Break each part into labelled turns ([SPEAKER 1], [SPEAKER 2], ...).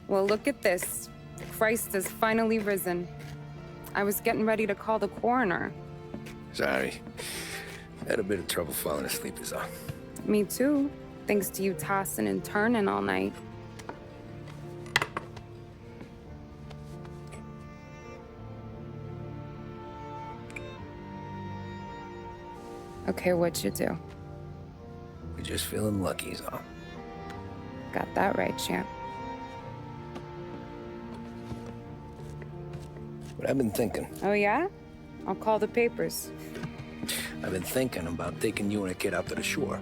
[SPEAKER 1] Well, look at this. Christ has finally risen. I was getting ready to call the coroner.
[SPEAKER 2] Sorry. Had a bit of trouble falling asleep is all.
[SPEAKER 1] Me too, thanks to you tossing and turning all night. Okay, what'd you do?
[SPEAKER 2] We're just feeling lucky is all.
[SPEAKER 1] Got that right, champ.
[SPEAKER 2] But I've been thinking.
[SPEAKER 1] Oh, yeah? I'll call the papers.
[SPEAKER 2] I've been thinking about taking you and a kid out to the shore.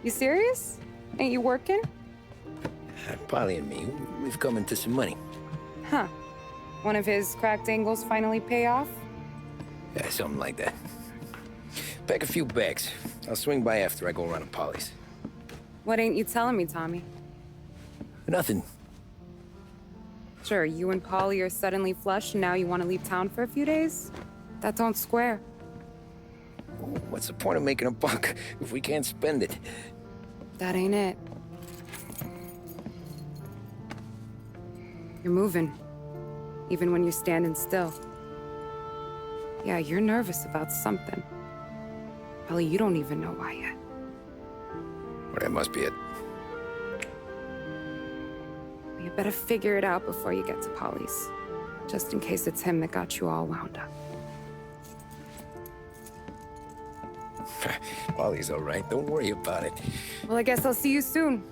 [SPEAKER 1] You serious? Ain't you working?
[SPEAKER 2] Paulie and me, we've come into some money.
[SPEAKER 1] Huh. One of his cracked angles finally pay off?
[SPEAKER 2] Yeah, something like that. Pack a few bags. I'll swing by after I go around to Paulie's.
[SPEAKER 1] What ain't you telling me, Tommy?
[SPEAKER 2] Nothing.
[SPEAKER 1] Sure, you and Paulie are suddenly flush and now you want to leave town for a few days? That don't square.
[SPEAKER 2] What's the point of making a buck if we can't spend it?
[SPEAKER 1] That ain't it. You're moving, even when you're standing still. Yeah, you're nervous about something. Probably you don't even know why yet.
[SPEAKER 2] Well, that must be it.
[SPEAKER 1] You better figure it out before you get to Paulie's, just in case it's him that got you all wound up.
[SPEAKER 2] Paulie's all right. Don't worry about it.
[SPEAKER 1] Well, I guess I'll see you soon.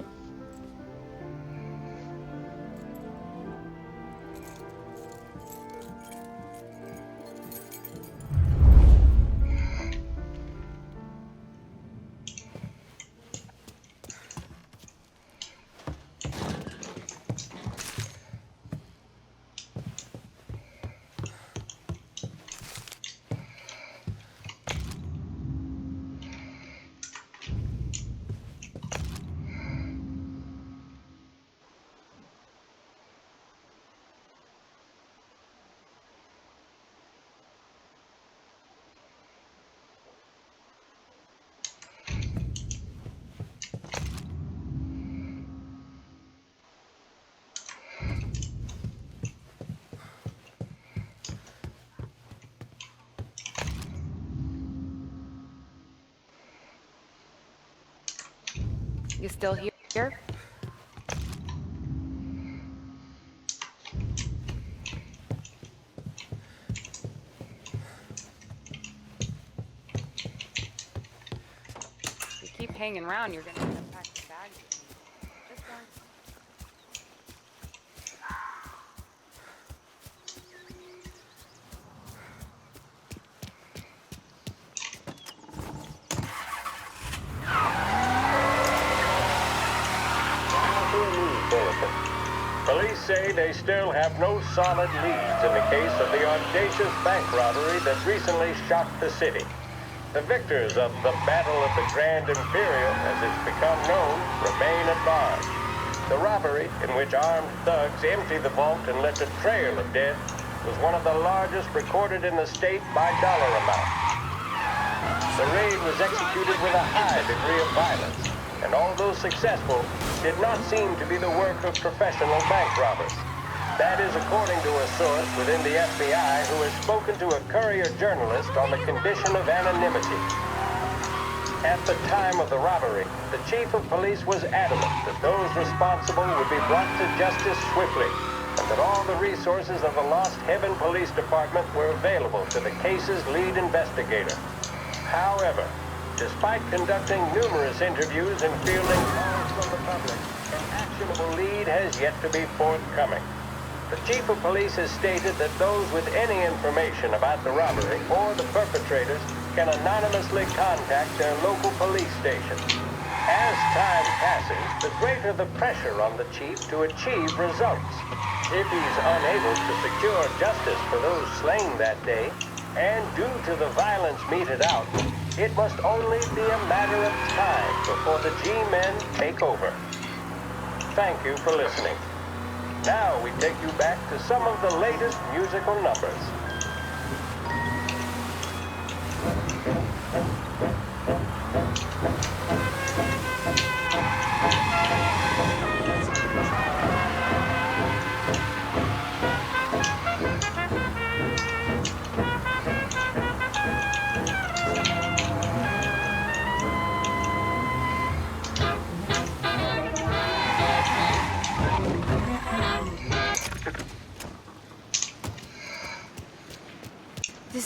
[SPEAKER 1] You still here? If you keep hanging around, you're gonna end up packing bags with me. Just one.
[SPEAKER 3] Police say they still have no solid leads in the case of the audacious bank robbery that recently shocked the city. The victors of the Battle of the Grand Imperial, as it's become known, remain at large. The robbery, in which armed thugs emptied the vault and left a trail of dead, was one of the largest recorded in the state by dollar amount. The raid was executed with a high degree of violence, and although successful, did not seem to be the work of professional bank robbers. That is according to a source within the FBI who has spoken to a Courier journalist on the condition of anonymity. At the time of the robbery, the chief of police was adamant that those responsible would be brought to justice swiftly, and that all the resources of the Lost Heaven Police Department were available to the case's lead investigator. However, despite conducting numerous interviews and fielding calls from the public, an actionable lead has yet to be forthcoming. The chief of police has stated that those with any information about the robbery or the perpetrators can anonymously contact their local police station. As time passes, the greater the pressure on the chief to achieve results. If he's unable to secure justice for those slain that day, and due to the violence meted out, it must only be a matter of time before the G-men take over. Thank you for listening. Now we take you back to some of the latest musical numbers.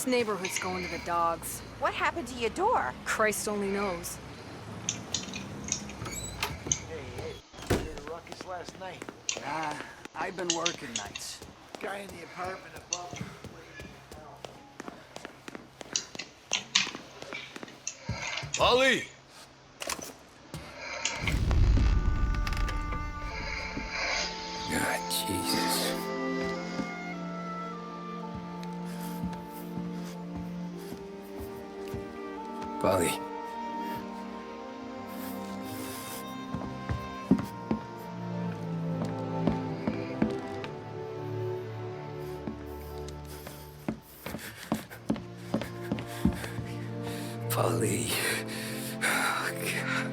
[SPEAKER 4] neighborhood's going to the dogs.
[SPEAKER 5] What happened to your door?
[SPEAKER 4] Christ only knows.
[SPEAKER 6] Hey, you heard a ruckus last night?
[SPEAKER 7] Nah, I've been working nights.
[SPEAKER 6] Guy in the apartment above.
[SPEAKER 2] Paulie! God, Jesus. Paulie. Paulie. Oh, God.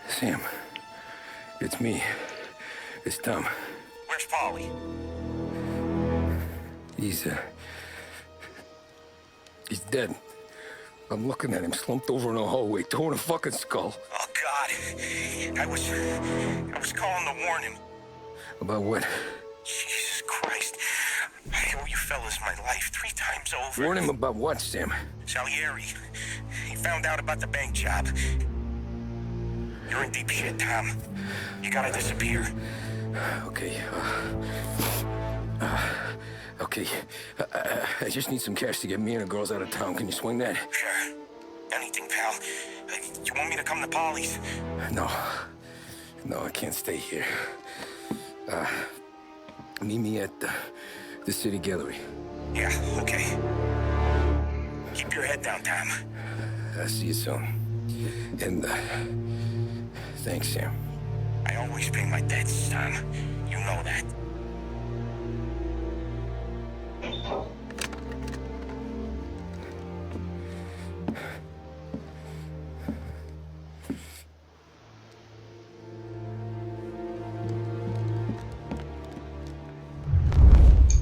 [SPEAKER 2] Sam, it's me. It's Tom.
[SPEAKER 8] Where's Paulie?
[SPEAKER 2] He's dead. I'm looking at him slumped over in a hallway, torn a fucking skull.
[SPEAKER 8] Oh, God. I was calling to warn him.
[SPEAKER 2] About what?
[SPEAKER 8] Jesus Christ. I owe you fellas my life 3 times over.
[SPEAKER 2] Warn him about what, Sam?
[SPEAKER 8] Salieri. He found out about the bank job. You're in deep shit, Tom. You gotta disappear.
[SPEAKER 2] Okay, okay. I just need some cash to get me and the girls out of town. Can you swing that?
[SPEAKER 8] Sure. Anything, pal. You want me to come to Paulie's?
[SPEAKER 2] No. No, I can't stay here. Meet me at the city gallery.
[SPEAKER 8] Yeah, okay. Keep your head down, Tom.
[SPEAKER 2] I'll see you soon. And, thanks, Sam.
[SPEAKER 8] I always pay my debts, Tom. You know that.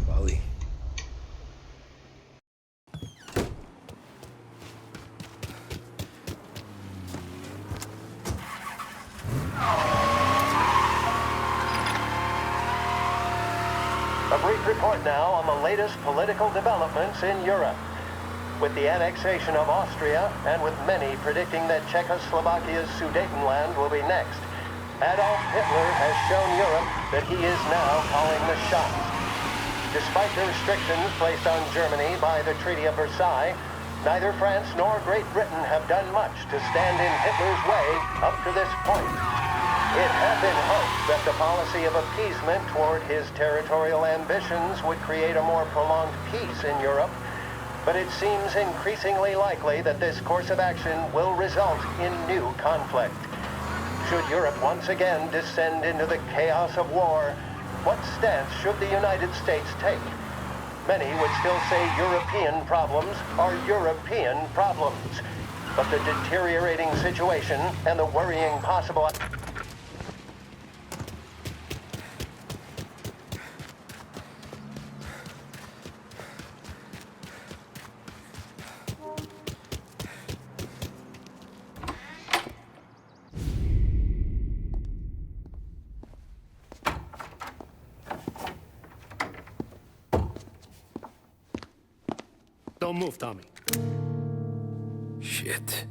[SPEAKER 2] Paulie.
[SPEAKER 3] A brief report now on the latest political developments in Europe. With the annexation of Austria, and with many predicting that Czechoslovakia's Sudetenland will be next, Adolf Hitler has shown Europe that he is now calling the shots. Despite the restrictions placed on Germany by the Treaty of Versailles, neither France nor Great Britain have done much to stand in Hitler's way up to this point. It had been hoped that the policy of appeasement toward his territorial ambitions would create a more prolonged peace in Europe, but it seems increasingly likely that this course of action will result in new conflict. Should Europe once again descend into the chaos of war, what stance should the United States take? Many would still say European problems are European problems, but the deteriorating situation and the worrying possible...
[SPEAKER 9] Don't move, Tommy.
[SPEAKER 2] Shit.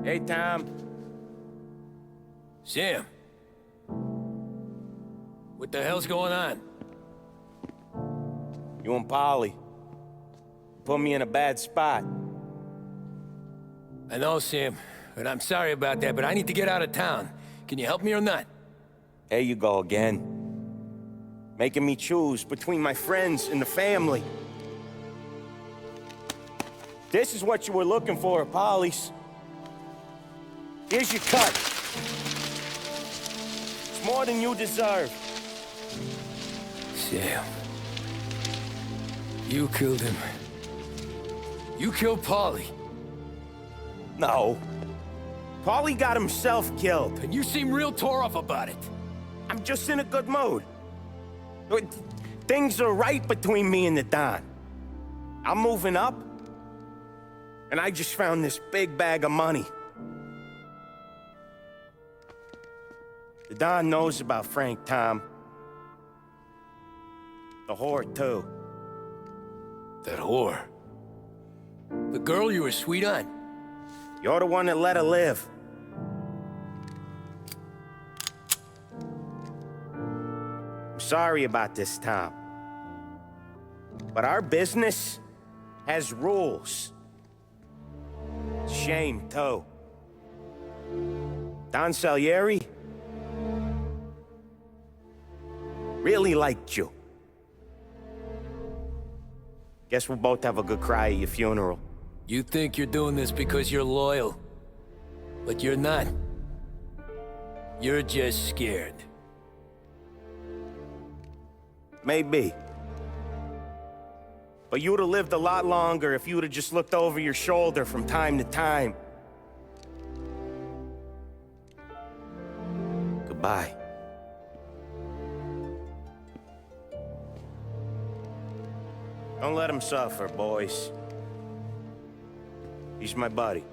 [SPEAKER 10] Hey, Tom.
[SPEAKER 2] Sam. What the hell's going on?
[SPEAKER 10] You and Paulie put me in a bad spot.
[SPEAKER 2] I know, Sam, and I'm sorry about that, but I need to get out of town. Can you help me or not?
[SPEAKER 10] There you go again. Making me choose between my friends and the family. This is what you were looking for at Paulie's. Here's your cut. It's more than you deserve.
[SPEAKER 2] Sam. You killed him. You killed Paulie.
[SPEAKER 10] No. Paulie got himself killed.
[SPEAKER 2] And you seem real tore up about it.
[SPEAKER 10] I'm just in a good mood. Things are right between me and the Don. I'm moving up, and I just found this big bag of money. The Don knows about Frank, Tom. The whore, too.
[SPEAKER 2] That whore. The girl you were sweet on.
[SPEAKER 10] You're the one that let her live. I'm sorry about this, Tom. But our business has rules. Shame, too. Don Salieri really liked you. Guess we'll both have a good cry at your funeral.
[SPEAKER 2] You think you're doing this because you're loyal. But you're not. You're just scared.
[SPEAKER 10] Maybe. But you'd have lived a lot longer if you'd have just looked over your shoulder from time to time. Goodbye. Don't let him suffer, boys. He's my buddy.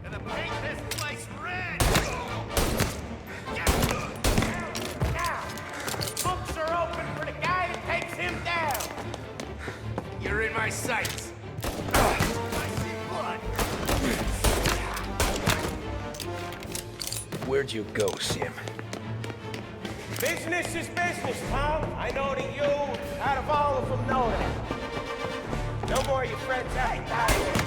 [SPEAKER 6] Gonna paint this place red! Books are open for the guy who takes him down! You're in my sights. I see blood.
[SPEAKER 2] Where'd you go, Sam?
[SPEAKER 10] Business is business, Tom. I know that you, out of all of them, know that. No more of your friends having died.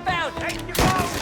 [SPEAKER 6] Found! Take your phone!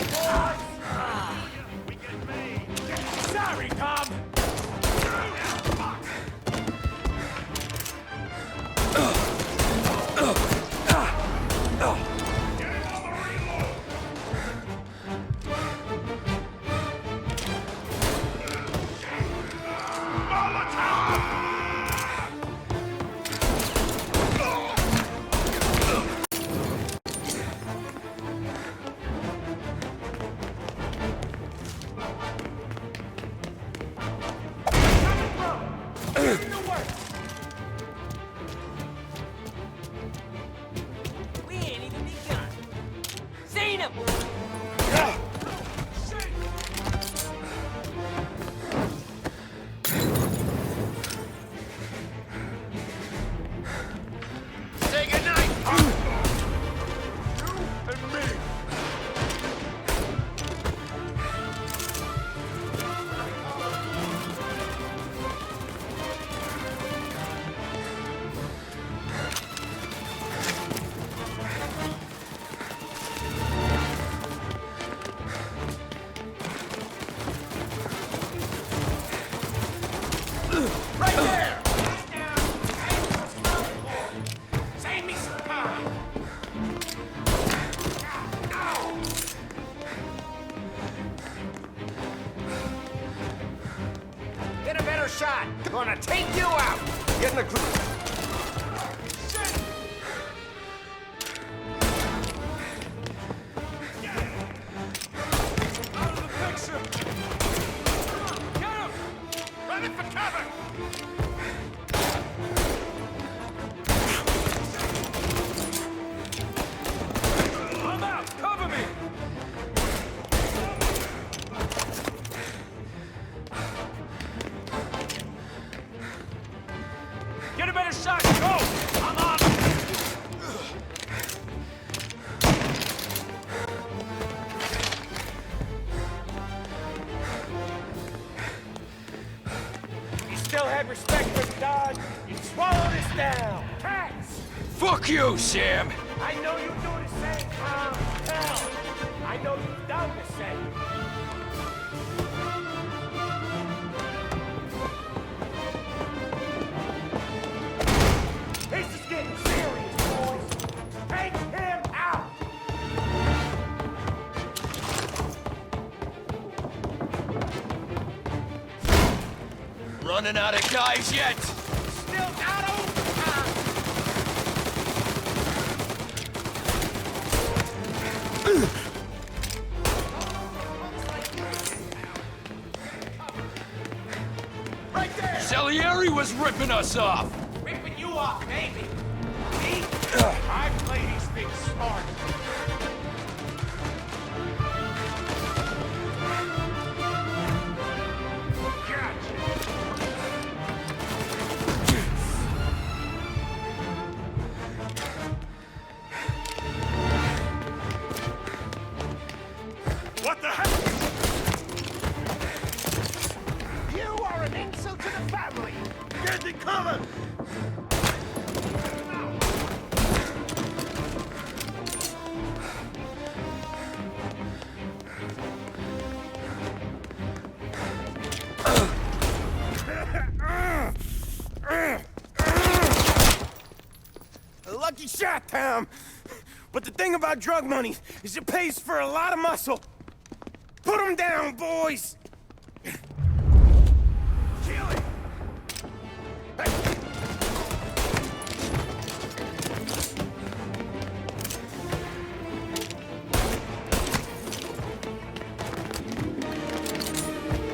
[SPEAKER 6] a better shot. Go! I'm on. You still had respect for the dog, you'd swallow this down. Cats!
[SPEAKER 8] Fuck you, Sam!
[SPEAKER 6] I know you do the same, Tom. Hell, I know you've done the same. This is getting serious, boys. Take him out!
[SPEAKER 8] Running out of guys yet?
[SPEAKER 6] Still not over, Tom. Right there!
[SPEAKER 8] Salieri was ripping us off!
[SPEAKER 6] Ripping you off, maybe. Me? I play these things smart.
[SPEAKER 10] What the heck? You are an insult to the family. Get the cover. A lucky shot, Tom. But the thing about drug money is it pays for a lot of muscle. Put him down, boys! Chili!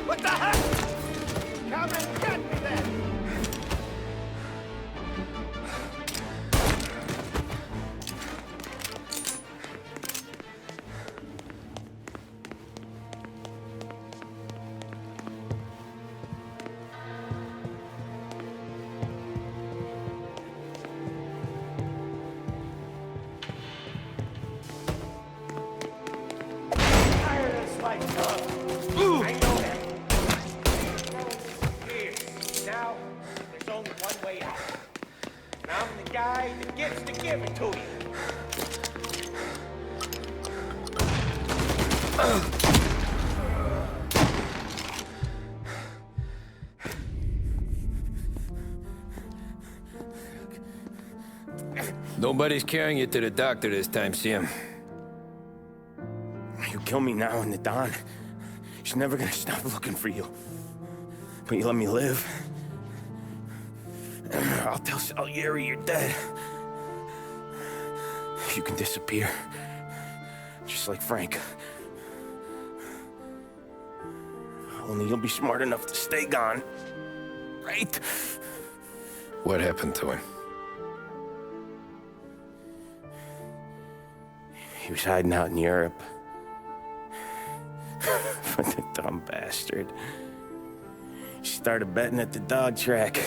[SPEAKER 10] What the heck? Come and get me then! Tired of this fight, Tom. I know that. Here. Now, there's only one way out. And I'm the guy that gets to give it to you.
[SPEAKER 2] Nobody's carrying you to the doctor this time, Sam.
[SPEAKER 10] You kill me now in the dawn. She's never gonna stop looking for you. But you let me live. I'll tell Salieri you're dead. You can disappear. Just like Frank. Only you'll be smart enough to stay gone. Right?
[SPEAKER 2] What happened to him?
[SPEAKER 10] He was hiding out in Europe. But the dumb bastard. He started betting at the dog track.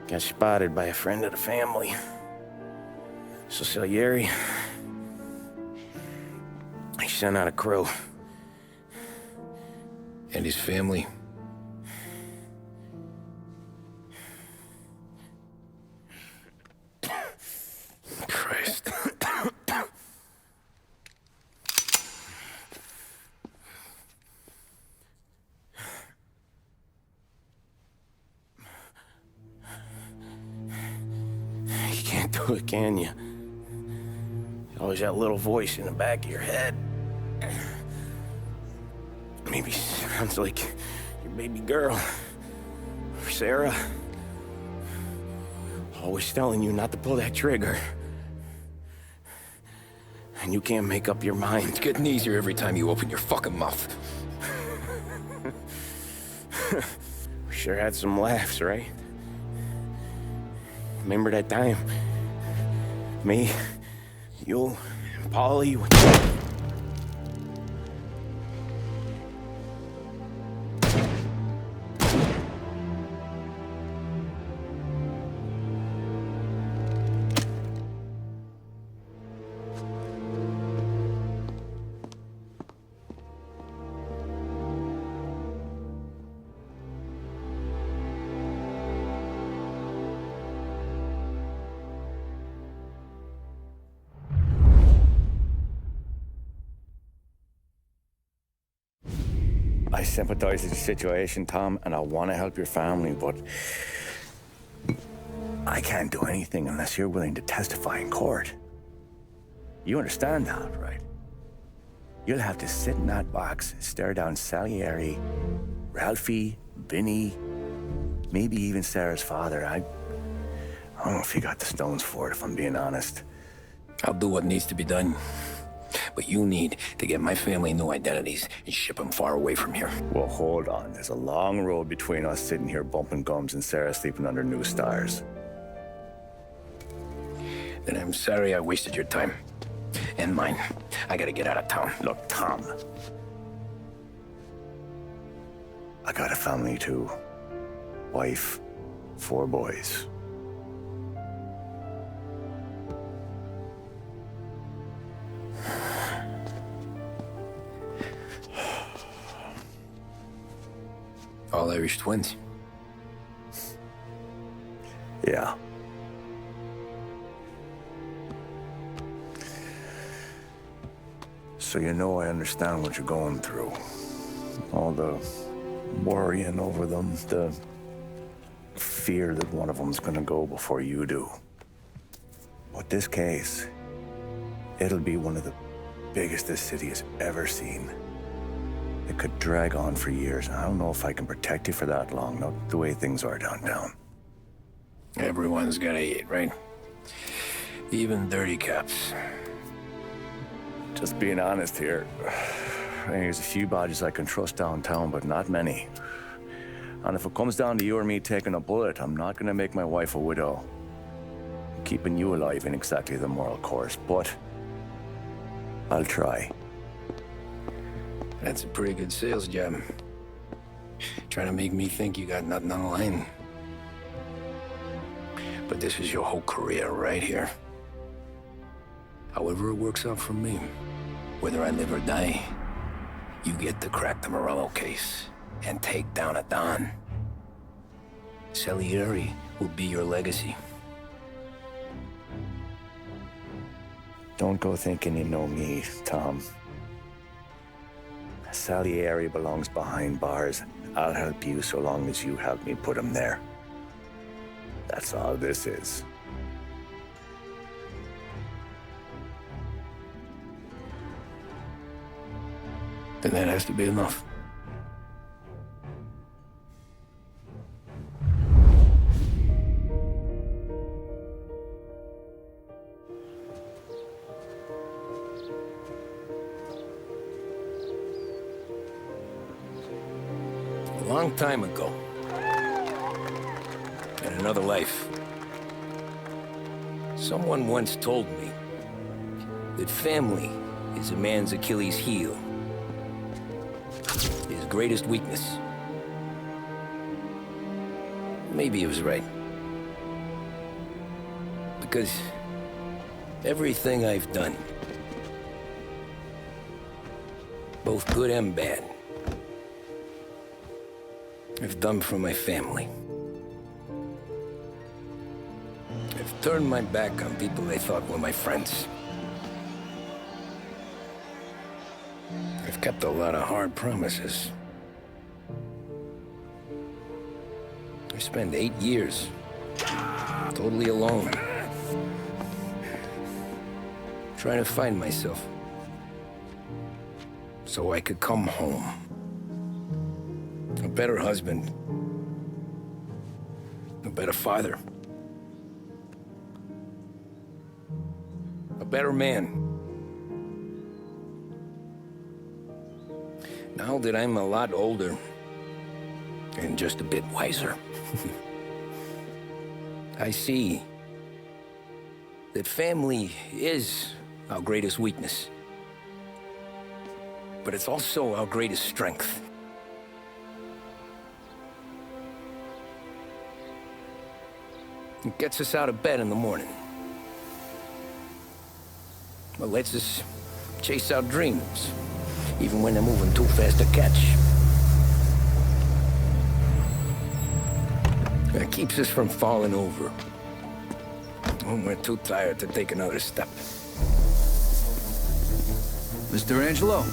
[SPEAKER 10] Got spotted by a friend of the family. So Salieri, he sent out a crew.
[SPEAKER 2] And his family? Christ.
[SPEAKER 10] You can't do it, can you? Always that little voice in the back of your head. Maybe sounds like your baby girl. Or Sarah. Always telling you not to pull that trigger. And you can't make up your mind.
[SPEAKER 2] It's getting easier every time you open your fucking mouth.
[SPEAKER 10] We sure had some laughs, right? Remember that time? Me, you, and Paulie. I sympathize with your situation, Tom, and I want to help your family, but I can't do anything unless you're willing to testify in court. You understand that, right? You'll have to sit in that box, stare down Salieri, Ralphie, Vinny, maybe even Sarah's father. I don't know if you got the stones for it, if I'm being honest.
[SPEAKER 2] I'll do what needs to be done. But you need to get my family new identities and ship them far away from here.
[SPEAKER 10] Well, hold on. There's a long road between us sitting here bumping gums and Sarah sleeping under new stars.
[SPEAKER 2] Then I'm sorry I wasted your time. And mine. I gotta get out of town.
[SPEAKER 10] Look, Tom. I got a family too. Wife, 4 boys.
[SPEAKER 2] All Irish twins.
[SPEAKER 10] Yeah. So you know I understand what you're going through. All the worrying over them, the fear that one of them's gonna go before you do. But this case, it'll be one of the biggest this city has ever seen. It could drag on for years, and I don't know if I can protect you for that long, not the way things are downtown.
[SPEAKER 2] Everyone's gotta eat, right? Even dirty cops.
[SPEAKER 10] Just being honest here, there's a few badges I can trust downtown, but not many. And if it comes down to you or me taking a bullet, I'm not gonna make my wife a widow. Keeping you alive ain't exactly the moral course, but I'll try.
[SPEAKER 2] That's a pretty good sales job. Trying to make me think you got nothing on the line. But this is your whole career right here. However it works out for me, whether I live or die, you get to crack the Morello case and take down a Don. Salieri will be your legacy.
[SPEAKER 10] Don't go thinking you know me, Tom. Salieri belongs behind bars. I'll help you so long as you help me put him there. That's all this is.
[SPEAKER 2] Then that has to be enough. A long time ago, in another life, someone once told me that family is a man's Achilles heel. His greatest weakness. Maybe he was right. Because everything I've done, both good and bad, I've done for my family. I've turned my back on people they thought were my friends. I've kept a lot of hard promises. I spent 8 years totally alone, trying to find myself so I could come home. A better husband, a better father, a better man. Now that I'm a lot older and just a bit wiser, I see that family is our greatest weakness, but it's also our greatest strength. It gets us out of bed in the morning. It lets us chase our dreams, even when they're moving too fast to catch. It keeps us from falling over when we're too tired to take another step.
[SPEAKER 7] Mr. Angelo.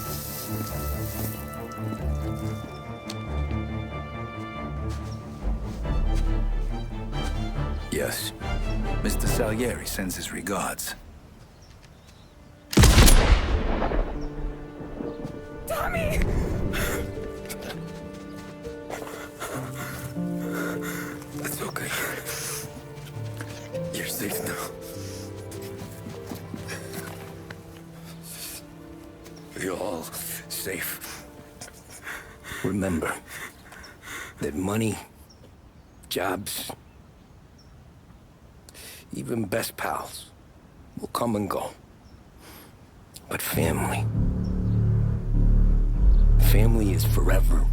[SPEAKER 5] Yes. Mr. Salieri sends his regards.
[SPEAKER 1] Tommy!
[SPEAKER 5] It's okay. You're safe now. You're all safe. Remember that money, jobs, even best pals will come and go. But family is forever.